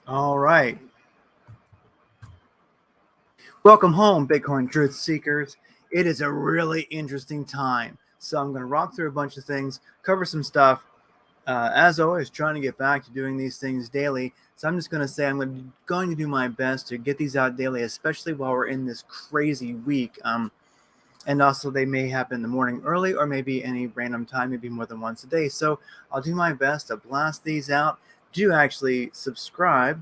All right. Welcome home, Bitcoin truth seekers. It is a really interesting time. So I'm going to rock through a bunch of things, cover some stuff. As always, trying to get back to doing these things daily. So I'm just going to say going to do my best to get these out daily, especially while we're in this crazy week. And also, they may happen in the morning early or maybe any random time, maybe more than once a day. So I'll do my best to blast these out. Do actually subscribe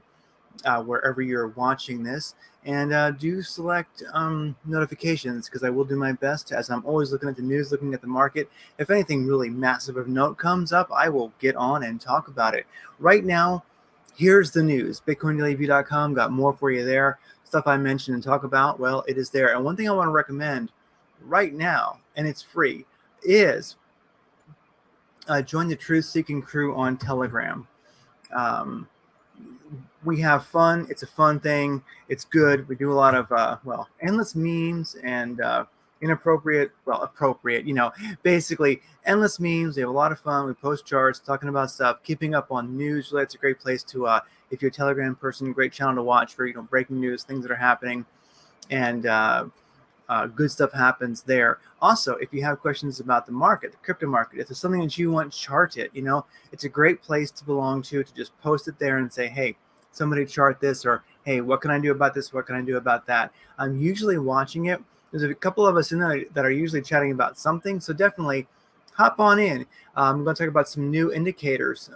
wherever you're watching this, and do select notifications, because I will do my best, as I'm always looking at the news, looking at the market. If anything really massive of note comes up, I will get on and talk about it. Right now, here's the news. BitcoinDailyView.com got more for you there. Stuff I mentioned and talk about, well, it is there. And one thing I want to recommend right now, and it's free, is join the Truth Seeking crew on Telegram. Um, we have fun. It's a fun thing. It's good. We do a lot of endless memes and appropriate, basically endless memes. We have a lot of fun. We post charts, talking about stuff, keeping up on news. Really, it's a great place to, if you're a Telegram person, great channel to watch for breaking news, things that are happening, and good stuff happens there. Also, if you have questions about the market, the crypto market, if there's something that you want charted, it's a great place to belong to just post it there and say, hey, somebody chart this, or hey, what can I do about this? What can I do about that? I'm usually watching it. There's a couple of us in there that are usually chatting about something. So definitely hop on in. I'm going to talk about some new indicators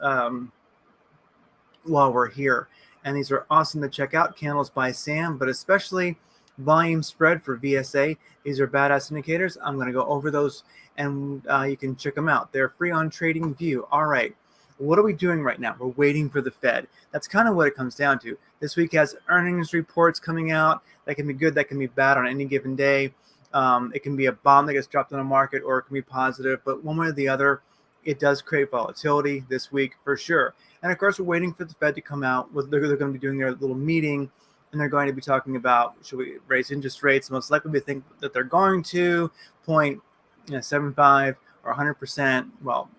while we're here. And these are awesome to check out. Candles by Sam, but especially volume spread for VSA. These are badass indicators. I'm going to go over those, and you can check them out. They're free on TradingView. All right. What are we doing right now? We're waiting for the Fed. That's kind of what it comes down to. This week has earnings reports coming out. That can be good. That can be bad on any given day. It can be a bomb that gets dropped on the market, or it can be positive. But one way or the other, it does create volatility this week for sure. And of course, we're waiting for the Fed to come out. They're going to be doing their little meeting, and they're going to be talking about, should we raise interest rates? Most likely we think that they're going to 0.75 or 100%, well,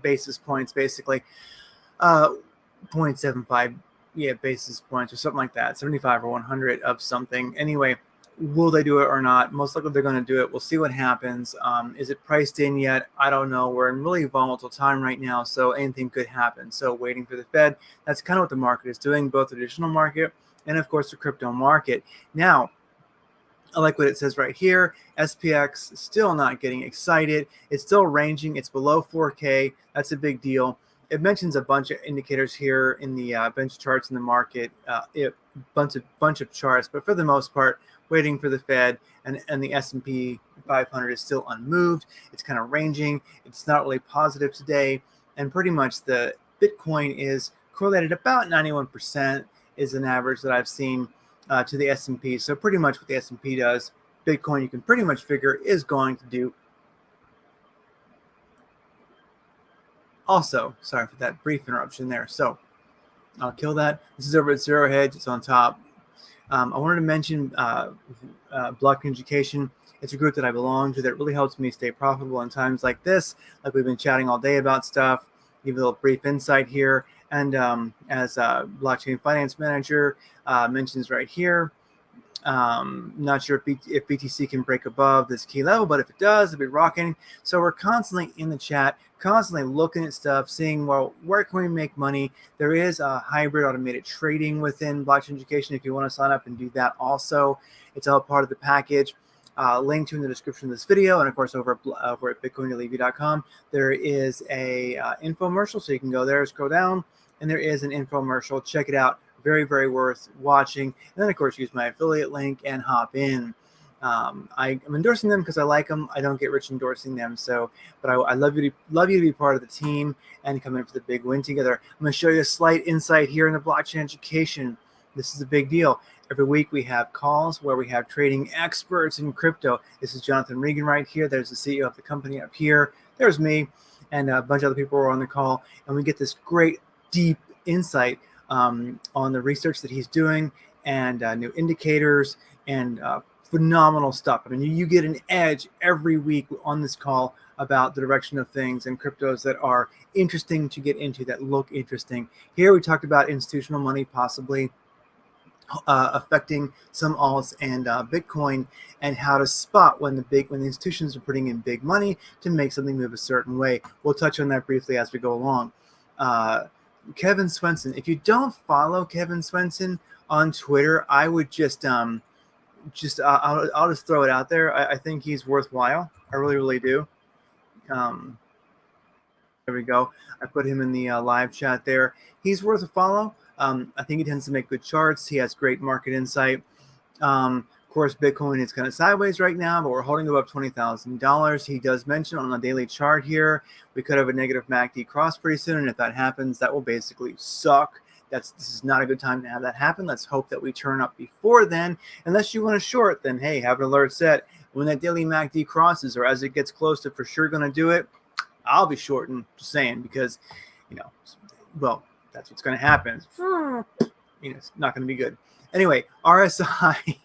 basis points, basically. 0.75, basis points or something like that, 75 or 100 of something. Anyway, will they do it or not? Most likely they're going to do it. We'll see what happens. Is it priced in yet? I don't know. We're in really volatile time right now, so anything could happen. So waiting for the Fed. That's kind of what the market is doing, both the traditional market and, of course, the crypto market. Now, I like what it says right here. SPX still not getting excited. It's still ranging. It's below 4K. That's a big deal. It mentions a bunch of indicators here in the bench charts in the market, bunch of charts, but for the most part, waiting for the Fed, and the S&P 500 is still unmoved. It's kind of ranging. It's not really positive today, and pretty much the Bitcoin is correlated about 91% is an average that I've seen to the S&P. So pretty much what the S&P does, Bitcoin, you can pretty much figure, is going to do. Also, sorry for that brief interruption there. So I'll kill that. This is over at Zero Hedge. It's on top. I wanted to mention Blockchain Education. It's a group that I belong to that really helps me stay profitable in times like this. Like we've been chatting all day about stuff. Give a little brief insight here. And as a blockchain finance manager mentions right here, not sure if BTC can break above this key level, but if it does, it'll be rocking. So we're constantly in the chat, constantly looking at stuff, seeing, well, where can we make money? There is a hybrid automated trading within Blockchain Education. If you want to sign up and do that also, it's all part of the package. Link to in the description of this video, and of course over at bitcoindailylevy.com there is a infomercial, so you can go there, scroll down, and there is an infomercial. Check it out. Very, very worth watching. And then, of course, use my affiliate link and hop in. I am endorsing them because I like them. I don't get rich endorsing them. But I love you to be part of the team and come in for the big win together. I'm going to show you a slight insight here in the blockchain education. This is a big deal. Every week we have calls where we have trading experts in crypto. This is Jonathan Regan right here. There's the CEO of the company up here. There's me, and a bunch of other people are on the call. And we get this great, deep insight on the research that he's doing, and new indicators, and phenomenal stuff. I mean, you get an edge every week on this call about the direction of things and cryptos that are interesting to get into, that look interesting. Here we talked about institutional money possibly affecting some alts and Bitcoin, and how to spot when the institutions are putting in big money to make something move a certain way. We'll touch on that briefly as we go along. Kevin Swenson. If you don't follow Kevin Swenson on Twitter, I would I'll just throw it out there. I think he's worthwhile. I really do. There we go. I put him in the live chat there. He's worth a follow. I think he tends to make good charts. He has great market insight. Of course, Bitcoin is kind of sideways right now, but we're holding above $20,000. He does mention on the daily chart here, we could have a negative MACD cross pretty soon. And if that happens, that will basically suck. This is not a good time to have that happen. Let's hope that we turn up before then. Unless you want to short, then hey, have an alert set. When that daily MACD crosses, or as it gets close to for sure going to do it, I'll be shorting, just saying, because, well, that's what's going to happen. It's not going to be good. Anyway, RSI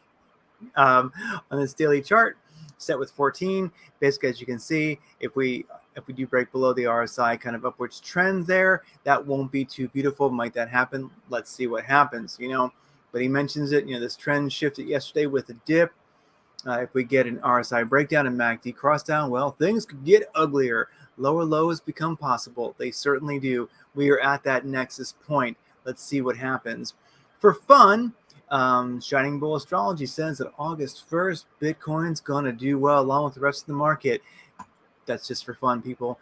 on this daily chart set with 14. Basically, as you can see, if we do break below the RSI kind of upwards trend there, that won't be too beautiful. Might that happen? Let's see what happens, But he mentions it, this trend shifted yesterday with a dip. If we get an RSI breakdown and MACD cross down, well, things could get uglier. Lower lows become possible. They certainly do. We are at that nexus point. Let's see what happens. For fun, Shining Bull Astrology says that August 1st, Bitcoin's going to do well along with the rest of the market. That's just for fun, people.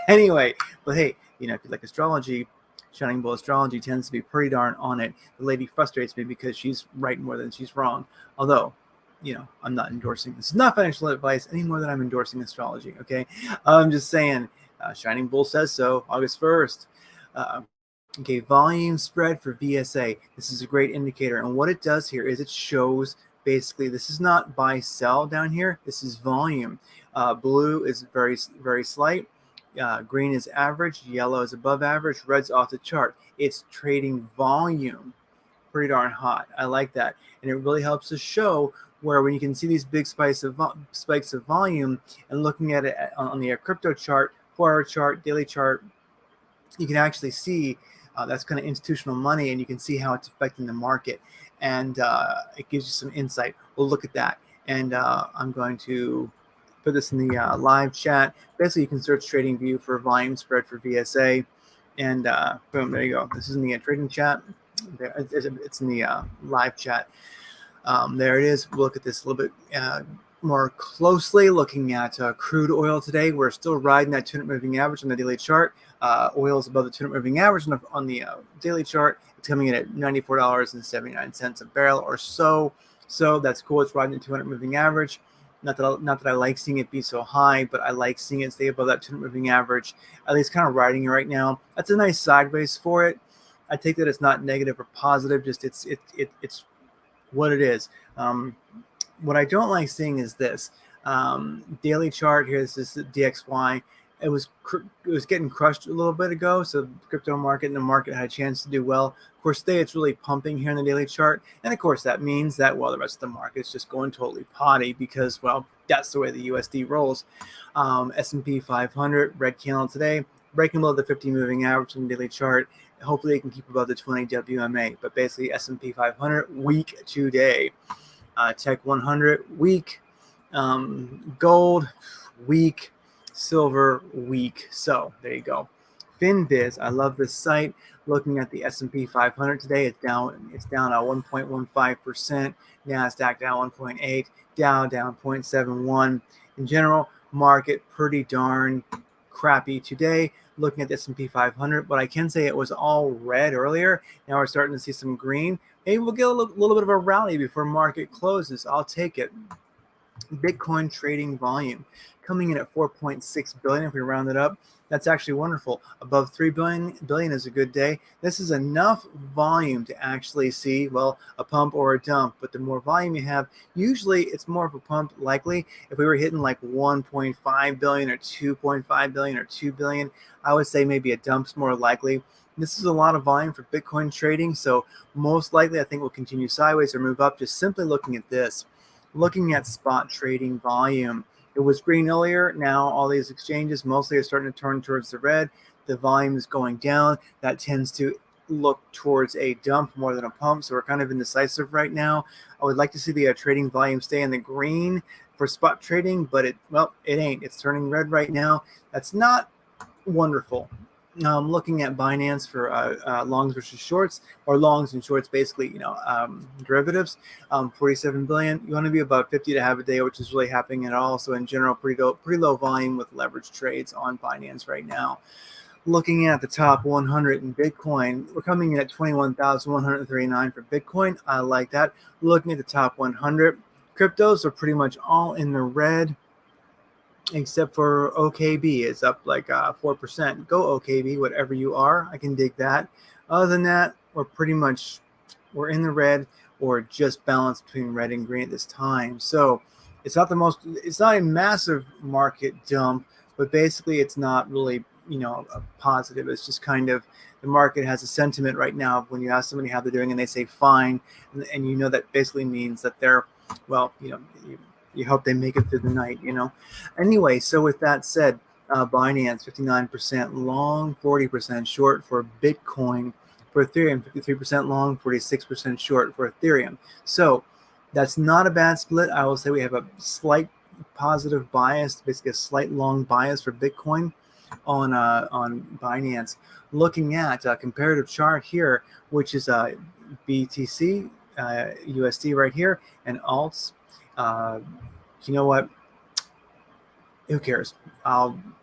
Anyway, but hey, if you like astrology, Shining Bull Astrology tends to be pretty darn on it. The lady frustrates me because she's right more than she's wrong. Although, I'm not endorsing this. It's not financial advice any more than I'm endorsing astrology, okay? I'm just saying, Shining Bull says so, August 1st. Okay, volume spread for VSA. This is a great indicator. And what it does here is it shows, basically, this is not buy, sell down here. This is volume. Blue is very, very slight. Green is average. Yellow is above average. Red's off the chart. It's trading volume. Pretty darn hot. I like that. And it really helps to show where when you can see these big spikes of volume, and looking at it on the crypto chart, 4-hour chart, daily chart, you can actually see that's kind of institutional money, and you can see how it's affecting the market. And it gives you some insight. We'll look at that. And I'm going to put this in the live chat. Basically, you can search TradingView for volume spread for VSA. And boom, there you go. This is in the trading chat. There, it's in the live chat. There it is. We'll look at this a little bit more closely. Looking at crude oil today, we're still riding that 200 moving average on the daily chart. Oil is above the 200 moving average on the daily chart. It's coming in at $94.79 a barrel or so. So that's cool. It's riding the 200 moving average. Not that I like seeing it be so high, but I like seeing it stay above that 200 moving average. At least kind of riding it right now. That's a nice sideways for it. I take that it's not negative or positive. Just it's what it is. What I don't like seeing is this daily chart here. This is the DXY. It was getting crushed a little bit ago, so the crypto market and the market had a chance to do well. Of course, today it's really pumping here in the daily chart, and of course that means that the rest of the market's just going totally potty because that's the way the USD rolls. S&P 500 red candle today, breaking below the 50 moving average in the daily chart. Hopefully, it can keep above the 20 WMA, but basically S&P 500 weak today. Tech 100 weak, gold weak, silver weak. So there you go. FinViz, I love this site. Looking at the S&P 500 today, it's down at 1.15%. Nasdaq down 1.8, down 0.71. In general, market pretty darn crappy today. Looking at the S&P 500, but I can say it was all red earlier. Now we're starting to see some green. Maybe we'll get a little bit of a rally before market closes. I'll take it. Bitcoin trading volume coming in at 4.6 billion. If we round it up, that's actually wonderful. Above 3 billion is a good day. This is enough volume to actually see, a pump or a dump. But the more volume you have, usually it's more of a pump likely. If we were hitting like 1.5 billion or 2.5 billion or 2 billion, I would say maybe a dump's more likely. This is a lot of volume for Bitcoin trading. So most likely, I think we'll continue sideways or move up. Just simply looking at this. Looking at spot trading volume, It was green earlier. Now all these exchanges mostly are starting to turn towards the red. The volume is going down. That tends to look towards a dump more than a pump. So we're kind of indecisive right now. I would like to see the trading volume stay in the green for spot trading, but it ain't. It's turning red right now. That's not wonderful. Looking at Binance for longs versus shorts, or longs and shorts, basically, derivatives. 47 billion. You want to be about 50 to have a day, which is really happening at all. So in general, pretty low volume with leverage trades on Binance right now. Looking at the top 100 in Bitcoin, we're coming in at 21,139 for Bitcoin. I like that. Looking at the top 100, cryptos are pretty much all in the red, except for OKB. It's up like 4%. Go OKB, whatever you are. I can dig that. Other than that, we're in the red, or just balanced between red and green at this time. So it's not a massive market dump, but basically it's not really, a positive. It's just kind of, the market has a sentiment right now when you ask somebody how they're doing and they say fine, and that basically means that they're, you hope they make it through the night, Anyway, so with that said, Binance 59% long, 40% short for Bitcoin. For Ethereum, 53% long, 46% short for Ethereum. So that's not a bad split. I will say we have a slight positive bias, basically a slight long bias for Bitcoin on Binance. Looking at a comparative chart here, which is BTC, USD right here, and alts. You know what? Who cares? I'm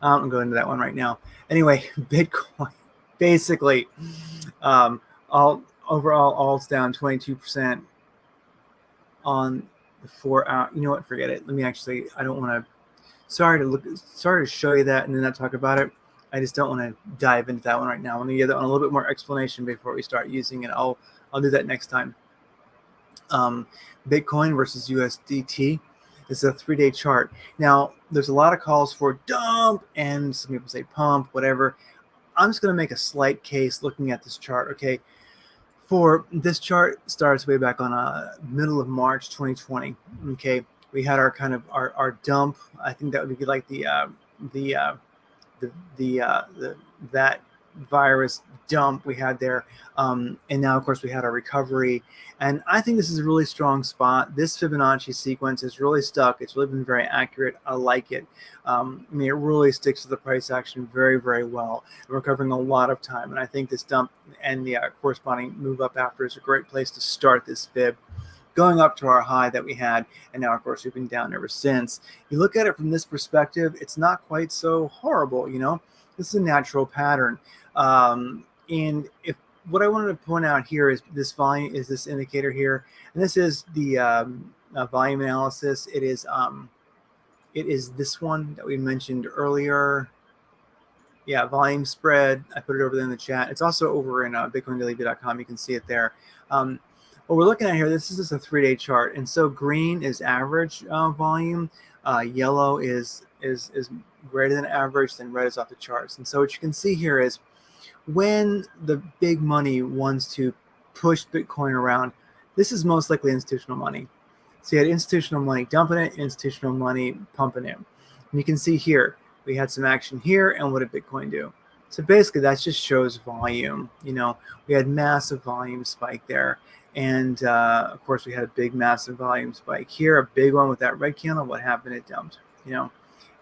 going to go into that one right now. Anyway, Bitcoin, basically, overall alts down 22% on the 4 hour. You know what? Forget it. Let me actually. I don't want to. Sorry to show you that and then not talk about it. I just don't want to dive into that one right now. I want to give that one a little bit more explanation before we start using it. I'll do that next time. Bitcoin versus USDT. This is a 3-day chart. Now, there's a lot of calls for dump, and some people say pump, whatever. I'm just going to make a slight case looking at this chart, okay? For this chart starts way back on middle of March 2020, okay? We had our dump. I think that would be like that virus dump we had there, and now of course we had our recovery, and I think this is a really strong spot. This Fibonacci sequence is really stuck. It's really been very accurate. I like it. It really sticks to the price action very, very well. We're covering a lot of time, and I think this dump and the corresponding move up after is a great place to start this fib, going up to our high that we had, and now of course we've been down ever since. You look at it from this perspective, it's not quite so horrible. This is a natural pattern. And if what I wanted to point out here is this volume, is this indicator here, and this is the volume analysis. It is this one that we mentioned earlier. Yeah, volume spread. I put it over there in the chat. It's also over in bitcoindailyview.com. You can see it there. What we're looking at here, this is just a 3-day chart, and so green is average volume, yellow is greater than average, then red is off the charts. And so what you can see here is when the big money wants to push Bitcoin around, this is most likely institutional money. So you had institutional money dumping it, institutional money pumping it. And you can see here, we had some action here, and what did Bitcoin do? So basically that just shows volume. We had massive volume spike there. And of course we had a big massive volume spike here, a big one with that red candle. What happened? It dumped. You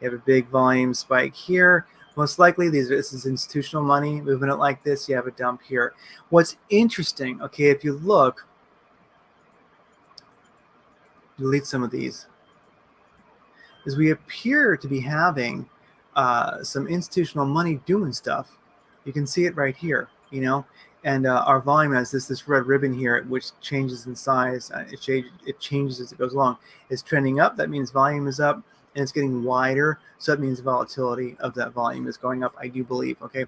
have a big volume spike here. Most likely this is institutional money moving it like this. You have a dump here. What's interesting, okay, if you look, delete some of these, is we appear to be having some institutional money doing stuff. You can see it right here, and our volume has this red ribbon here, which changes in size. It changes as it goes along. It's trending up. That means volume is up, and it's getting wider. So that means the volatility of that volume is going up, I do believe. Okay.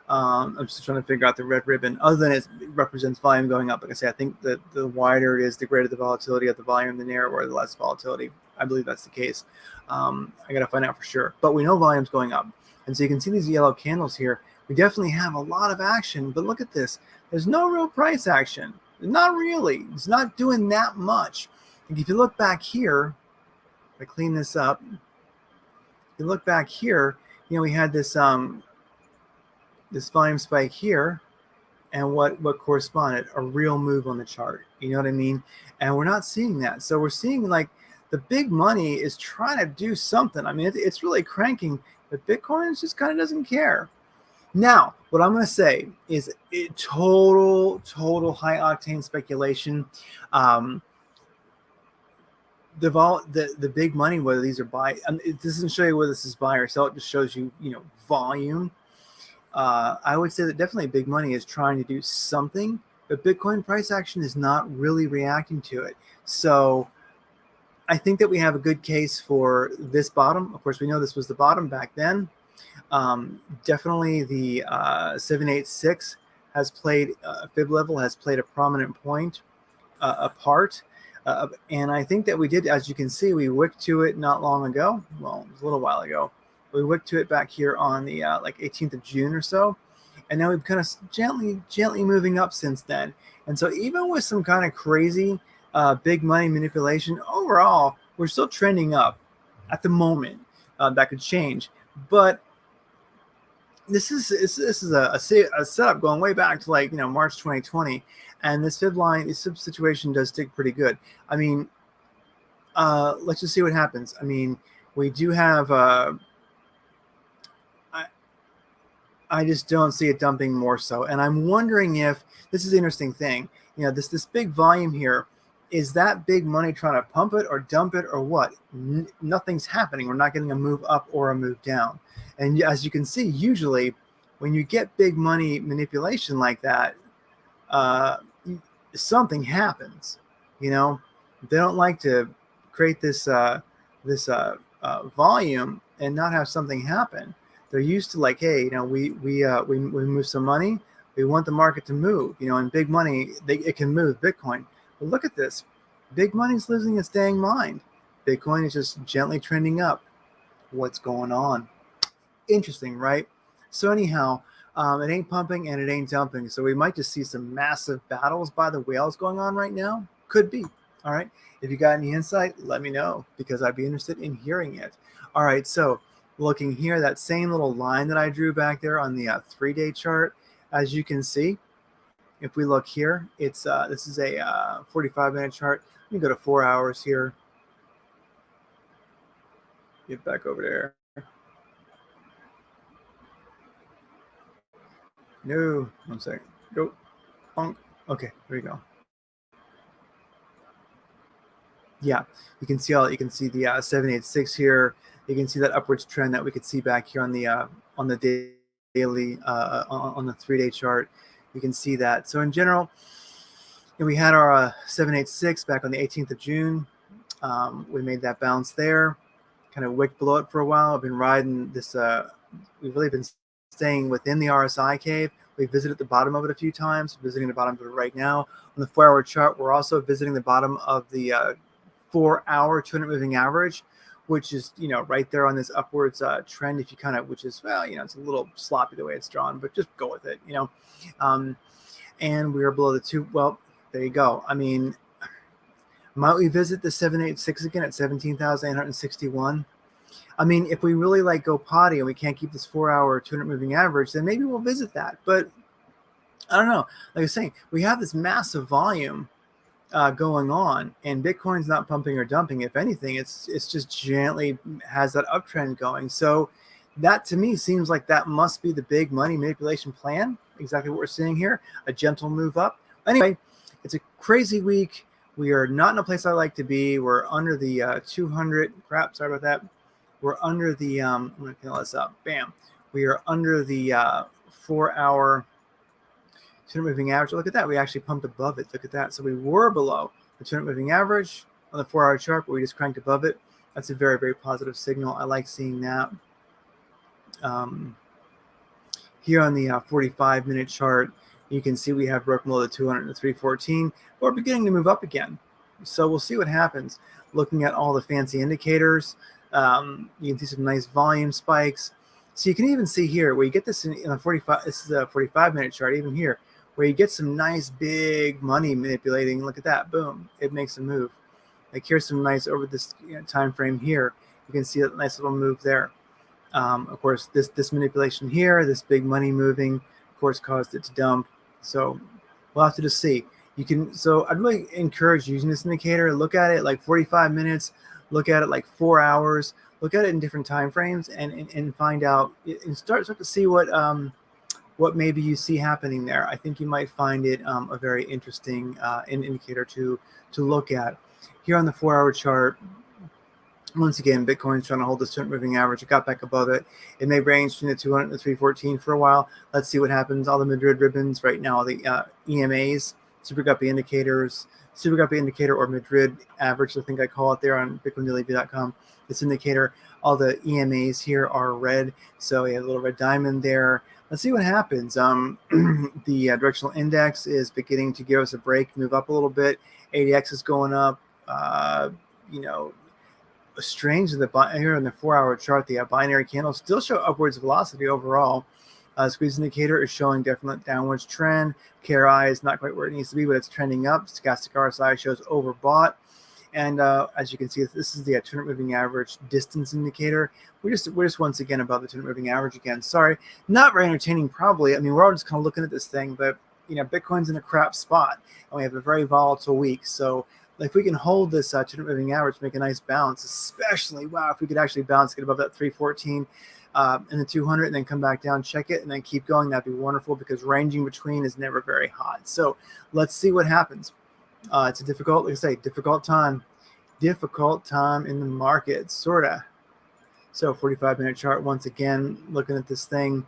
I'm just trying to figure out the red ribbon. Other than it represents volume going up. Like I say, I think that the wider it is, the greater the volatility of the volume, the narrower, the less volatility. I believe that's the case. I got to find out for sure. But we know volume's going up. And so you can see these yellow candles here. We definitely have a lot of action. But look at this. There's no real price action. Not really. It's not doing that much. And if you look back here, I clean this up. You look back here, we had this this volume spike here, and what corresponded a real move on the chart. You know what I mean? And we're not seeing that. So we're seeing like the big money is trying to do something. I mean, it's really cranking, but Bitcoin just kind of doesn't care. Now, what I'm going to say is total high octane speculation. The big money, whether these are buy, it doesn't show you whether this is buy or sell. It just shows you, volume. I would say that definitely big money is trying to do something, but Bitcoin price action is not really reacting to it. So I think that we have a good case for this bottom. Of course, we know this was the bottom back then. Definitely the 786 has played, fib level has played a prominent point, a part. And I think that we did, as you can see, we wicked to it not long ago. Well, it was a little while ago. We wicked to it back here on the like 18th of June or so. And now we've kind of gently moving up since then. And so even with some kind of crazy big money manipulation, overall, we're still trending up at the moment. That could change. But this is a setup going way back to like, March 2020. And this fib line, this fib situation does stick pretty good. I mean, let's just see what happens. I mean, we do have, I just don't see it dumping more so. And I'm wondering if, this is the interesting thing, this big volume here, is that big money trying to pump it or dump it or what? Nothing's happening. We're not getting a move up or a move down. And as you can see, usually when you get big money manipulation like that, something happens. They don't like to create this volume and not have something happen. They're used to like, hey, we move some money. We want the market to move. And big money, it can move Bitcoin. But look at this. Big money's losing its dang mind. Bitcoin is just gently trending up. What's going on? Interesting, right? So anyhow, it ain't pumping and it ain't dumping. So we might just see some massive battles by the whales going on right now. Could be. All right. If you got any insight, let me know because I'd be interested in hearing it. All right. So looking here, that same little line that I drew back there on the 3-day chart, as you can see, if we look here, it's this is a 45-minute chart. Let me go to 4 hours here. Get back over there. No, 1 second. Go. Bonk. Okay, there we go. Yeah, you can see the 786 here. You can see that upwards trend that we could see back here on the daily on the 3-day chart. You can see that. So in general, we had our 786 back on the 18th of June. We made that bounce there, kind of wicked below it for a while. I've been riding this. We've really been staying within the RSI cave. We visited the bottom of it a few times, visiting the bottom of it right now. On the 4-hour chart, we're also visiting the bottom of the 4-hour 200 moving average, which is, right there on this upwards trend. If you kind of, which is, well, it's a little sloppy the way it's drawn, but just go with it, and we are below the 2. Well, there you go. I mean, might we visit the 786 again at 17,861? I mean, if we really like go potty and we can't keep this 4-hour 200 moving average, then maybe we'll visit that. But I don't know. Like I was saying, we have this massive volume going on, and Bitcoin's not pumping or dumping. If anything, it's just gently has that uptrend going. So that to me seems like that must be the big money manipulation plan. Exactly what we're seeing here, a gentle move up. Anyway, it's a crazy week. We are not in a place I like to be. We're under the 200. Crap, sorry about that. We're under the, I'm going to fill this up. Bam. We are under the 4-hour 200 moving average. Look at that. We actually pumped above it. Look at that. So we were below the 200 moving average on the 4-hour chart, but we just cranked above it. That's a very, very positive signal. I like seeing that. Here on the 45-minute chart, you can see we have broken below the 200 and the 314. But we're beginning to move up again. So we'll see what happens. Looking at all the fancy indicators, you can see some nice volume spikes. So you can even see here where you get this in a 45. This is a 45-minute chart. Even here, where you get some nice big money manipulating. Look at that. Boom. It makes a move. Like here's some nice over this time frame here. You can see a nice little move there. Of course, this manipulation here, this big money moving, of course, caused it to dump. So we'll have to just see. You can. So I'd really encourage using this indicator. Look at it like 45 minutes. Look at it like 4 hours. Look at it in different time frames and find out and start to see what maybe you see happening there. I think you might find it a very interesting indicator to look at. Here on the 4-hour chart, once again, Bitcoin's trying to hold this 200 moving average. It got back above it. It may range between the 200 and the 314 for a while. Let's see what happens. All the Madrid ribbons right now, the EMAs, Super Guppy indicators, Super Guppy indicator or Madrid average, I think I call it there on bitcoindailyview.com. This indicator, all the EMAs here are red. So you have a little red diamond there. Let's see what happens. The directional index is beginning to give us a break, move up a little bit. ADX is going up. Strange that here on the 4-hour chart, the binary candles still show upwards velocity overall. Squeeze indicator is showing definite downwards trend. KRI is not quite where it needs to be, but it's trending up. Stochastic RSI shows overbought. And as you can see, this is the 200 moving average distance indicator. We're just once again above the 200 moving average again. Sorry, not very entertaining probably. I mean, we're all just kind of looking at this thing, but Bitcoin's in a crap spot, and we have a very volatile week. So if we can hold this 200 moving average, make a nice bounce, especially, wow, if we could actually bounce, get above that 314 and the 200 and then come back down, check it, and then keep going, that'd be wonderful because ranging between is never very hot. So let's see what happens. It's a difficult, like I say, difficult time in the market, sort of. So 45-minute chart, once again, looking at this thing,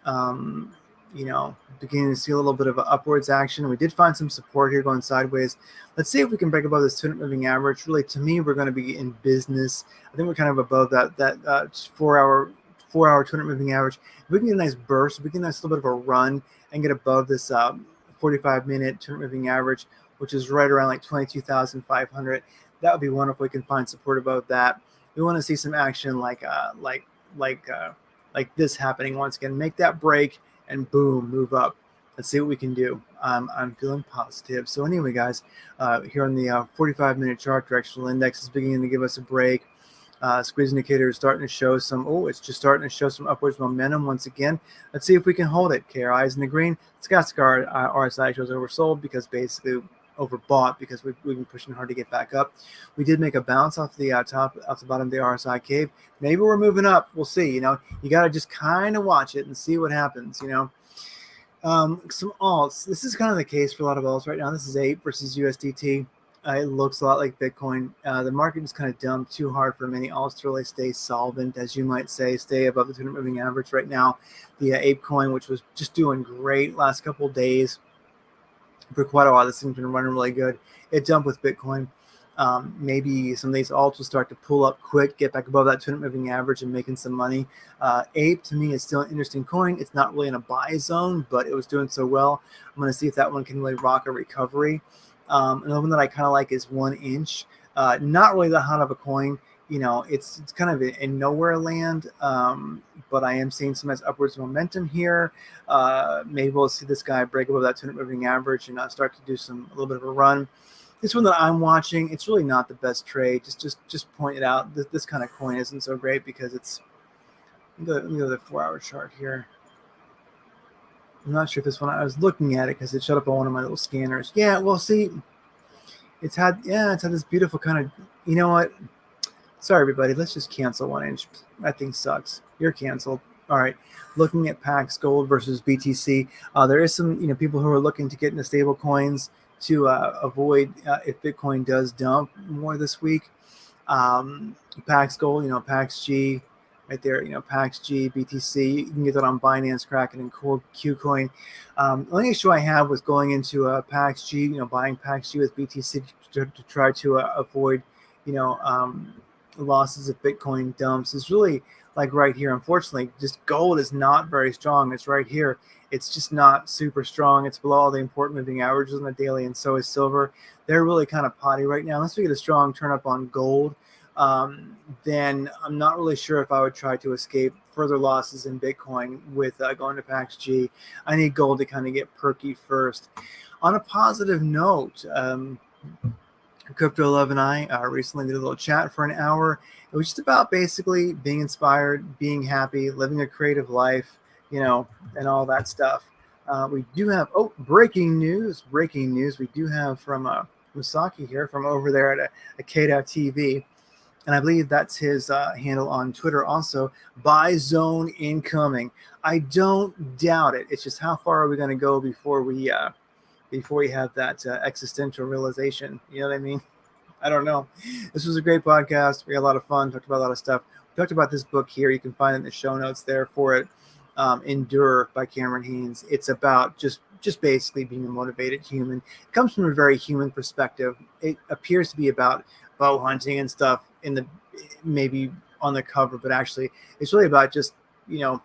beginning to see a little bit of an upwards action. We did find some support here going sideways. Let's see if we can break above this 200 moving average. Really, to me, we're going to be in business. I think we're kind of above that 4-hour 200 moving average. If we can get a nice burst, if we can get a nice little bit of a run and get above this 45-minute 200 moving average, which is right around like 22,500, that would be wonderful. We can find support above that. We want to see some action like this happening once again. Make that break and boom, move up. Let's see what we can do. I'm feeling positive. So anyway, guys, here on the 45-minute chart, directional index is beginning to give us a break. Squeeze indicator is starting to show some, it's just starting to show some upwards momentum once again. Let's see if we can hold it. KRI is in the green. Stochastic RSI shows oversold because basically overbought because we've been pushing hard to get back up. We did make a bounce off the bottom of the RSI cave. Maybe we're moving up. We'll see. You got to just kind of watch it and see what happens. Some alts. This is kind of the case for a lot of alts right now. This is Ape versus USDT. It looks a lot like Bitcoin. The market is kind of dumped too hard for many alts to really stay solvent, as you might say, stay above the 200 moving average right now. The Ape coin, which was just doing great last couple of days, for quite a while, this thing's been running really good. It dumped with Bitcoin. Maybe some of these alts will start to pull up quick, get back above that 200 moving average and making some money. Ape, to me, is still an interesting coin. It's not really in a buy zone, but it was doing so well. I'm going to see if that one can really rock a recovery. Another one that I kind of like is 1 inch. Not really that hot of a coin. It's kind of in nowhere land, but I am seeing some nice upwards momentum here. Maybe we'll see this guy break above that 200 moving average and start to do a little bit of a run. This one that I'm watching, it's really not the best trade. Just point it out. This kind of coin isn't so great because it's. Let me go to the 4-hour chart here. I'm not sure if this one, I was looking at it because it showed up on one of my little scanners. Yeah, well, see, it's had this beautiful kind of, you know what? Sorry, everybody. Let's just cancel 1 inch. That thing sucks. You're canceled. All right. Looking at Pax Gold versus BTC, there is some people who are looking to get into stable coins to avoid if Bitcoin does dump more this week. Pax Gold, Pax G, right there. Pax G, BTC. You can get that on Binance, Kraken, and KuCoin. The only issue I have with going into Pax G, buying Pax G with BTC to try to avoid, losses if Bitcoin dumps is really like right here. Unfortunately, just gold is not very strong. It's right here. It's just not super strong. It's below all the important moving averages on the daily, and so is silver. They're really kind of potty right now. Unless we get a strong turn up on gold, then I'm not really sure if I would try to escape further losses in Bitcoin with going to Pax G. I need gold to kind of get perky first. On a positive note, Crypto Love and I recently did a little chat for an hour. It was just about basically being inspired, being happy, living a creative life, and all that stuff. We do have, breaking news, breaking news. We do have from Musaki here from over there at a K.TV. And I believe that's his handle on Twitter also, buy zone incoming. I don't doubt it. It's just how far are we going to go before we have that existential realization? You know what I mean? I don't know. This was a great podcast. We had a lot of fun, talked about a lot of stuff. We talked about this book here. You can find it in the show notes there for it. Endure by Cameron Haynes. It's about just basically being a motivated human. It comes from a very human perspective. It appears to be about bow hunting and stuff in the maybe on the cover, but actually it's really about just, if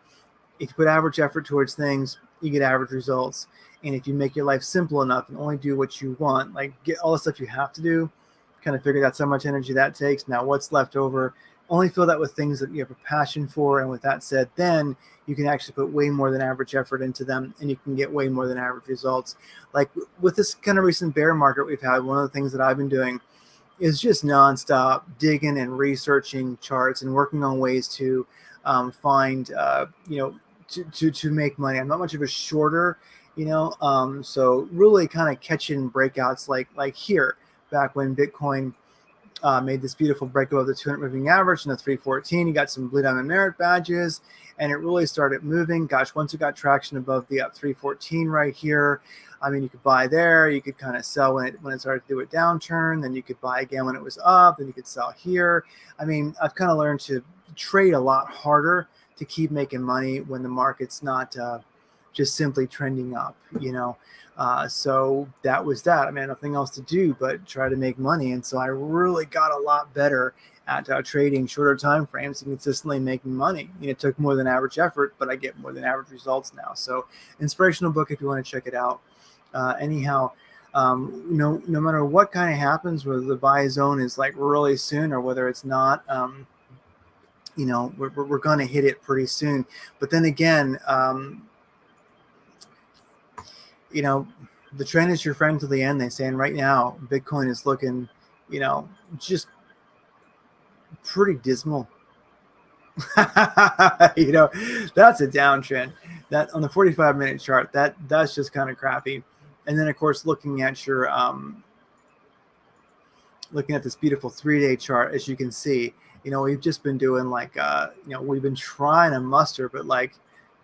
you put average effort towards things, you get average results. And if you make your life simple enough and only do what you want, like get all the stuff you have to do, kind of figure out how much energy that takes. Now what's left over, only fill that with things that you have a passion for. And with that said, then you can actually put way more than average effort into them and you can get way more than average results. Like with this kind of recent bear market we've had, one of the things that I've been doing is just nonstop digging and researching charts and working on ways to find, to make money. I'm not much of a shorter, so really kind of catching breakouts like here, back when Bitcoin made this beautiful break above the 200 moving average and the 314. You got some blue diamond merit badges, and it really started moving. Gosh, once it got traction above the 314 right here, I mean, you could buy there. You could kind of sell when it started to do a downturn. Then you could buy again when it was up. Then you could sell here. I mean, I've kind of learned to trade a lot harder to keep making money when the market's not just simply trending up, so that was that. I mean, nothing else to do but try to make money. And so I really got a lot better at trading shorter time frames and consistently making money. It took more than average effort, but I get more than average results now. So inspirational book if you want to check it out. Anyhow, no matter what kind of happens, whether the buy zone is like really soon or whether it's not, we're going to hit it pretty soon. But then again, the trend is your friend to the end, they say. And right now, Bitcoin is looking, just pretty dismal. That's a downtrend. That on the 45-minute chart, that's just kind of crappy. And then, of course, looking at your looking at this beautiful 3-day chart, as you can see, we've just been doing like, we've been trying to muster, but like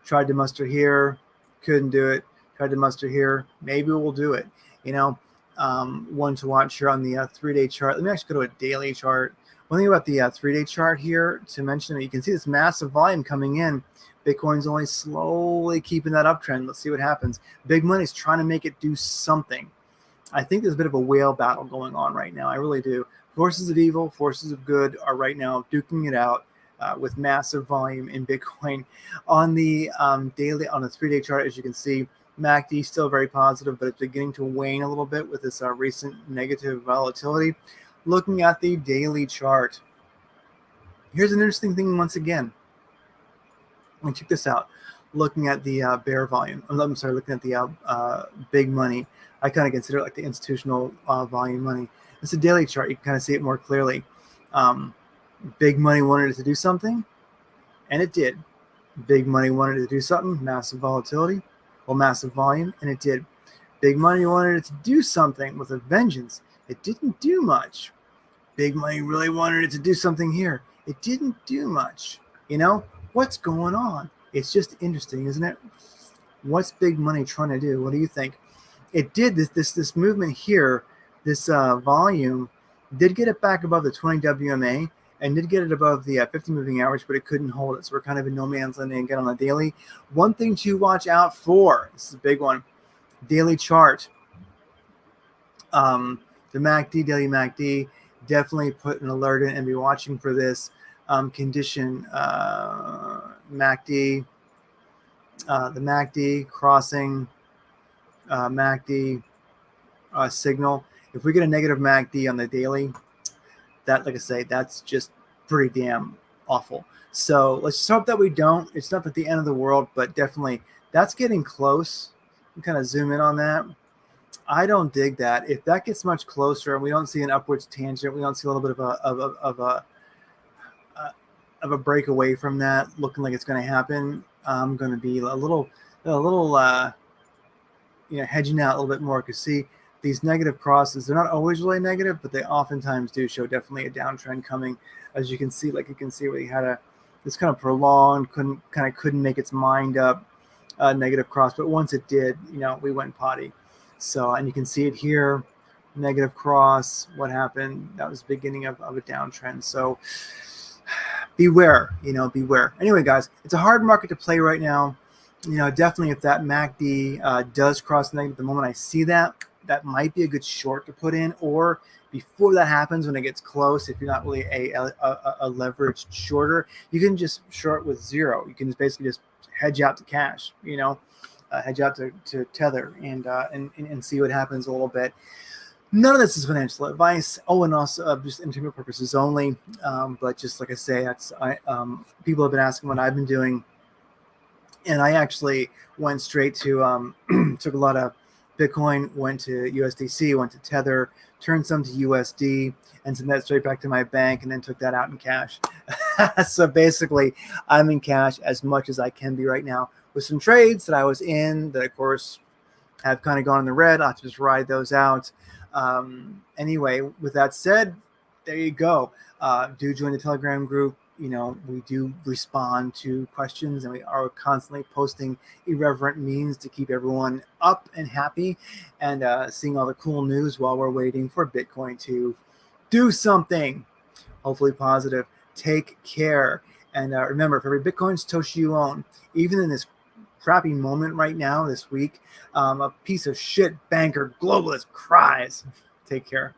tried to muster here, couldn't do it. Tried to muster here. Maybe we'll do it. One to watch here on the 3-day chart. Let me actually go to a daily chart. One thing about the 3-day chart here to mention, you can see this massive volume coming in. Bitcoin's only slowly keeping that uptrend. Let's see what happens. Big money's trying to make it do something. I think there's a bit of a whale battle going on right now. I really do. Forces of evil, forces of good are right now duking it out with massive volume in Bitcoin. On the daily, on the 3-day chart, as you can see, MACD still very positive, but it's beginning to wane a little bit with this recent negative volatility. Looking at the daily chart, here's an interesting thing once again. Check this out. Looking at the bear volume. I'm sorry, looking at the big money. I kind of consider it like the institutional volume money. It's a daily chart. You can kind of see it more clearly. Big money wanted it to do something, and it did. Big money wanted it to do something, massive volatility. Well, massive volume, and it did. Big money wanted it to do something with a vengeance. It didn't do much. Big money really wanted it to do something here. It didn't do much. What's going on? It's just interesting, isn't it? What's big money trying to do? What do you think? It did this movement here, this volume, did get it back above the 20 WMA, and did get it above the 50 moving average, but it couldn't hold it. So we're kind of in no man's land again on the daily. One thing to watch out for, this is a big one, daily chart. The MACD, daily MACD, definitely put an alert in and be watching for this condition. MACD, the MACD crossing MACD signal. If we get a negative MACD on the daily, that, like I say, that's just pretty damn awful. So let's just hope that we don't. It's not at the end of the world, but definitely that's getting close. You kind of zoom in on that. I don't dig that. If that gets much closer and we don't see an upwards tangent, we don't see a little bit of a break away from that, looking like it's going to happen, I'm going to be a little hedging out a little bit more. Because see, these negative crosses, they're not always really negative, but they oftentimes do show definitely a downtrend coming. As you can see, where he had this kind of prolonged, couldn't make its mind up, negative cross. But once it did, we went potty. So, and you can see it here, negative cross. What happened? That was the beginning of a downtrend. So beware, beware. Anyway, guys, it's a hard market to play right now. Definitely if that MACD does cross negative, the moment I see that, that might be a good short to put in, or before that happens, when it gets close, if you're not really a leveraged shorter, you can just short with zero. You can just basically just hedge out to cash, hedge out to tether and see what happens a little bit. None of this is financial advice. Oh, and also just entertainment purposes only. But just like I say, people have been asking what I've been doing. And I actually went straight to, took a lot of Bitcoin, went to USDC, went to Tether, turned some to USD, and sent that straight back to my bank, and then took that out in cash. So basically, I'm in cash as much as I can be right now, with some trades that I was in that, of course, have kind of gone in the red. I'll have to just ride those out. Anyway, with that said, there you go. Do join the Telegram group. We do respond to questions, and we are constantly posting irreverent memes to keep everyone up and happy, and seeing all the cool news while we're waiting for Bitcoin to do something, hopefully positive. Take care. And remember, for every Bitcoin Satoshi you own, even in this crappy moment right now, this week, a piece of shit banker globalist cries. Take care.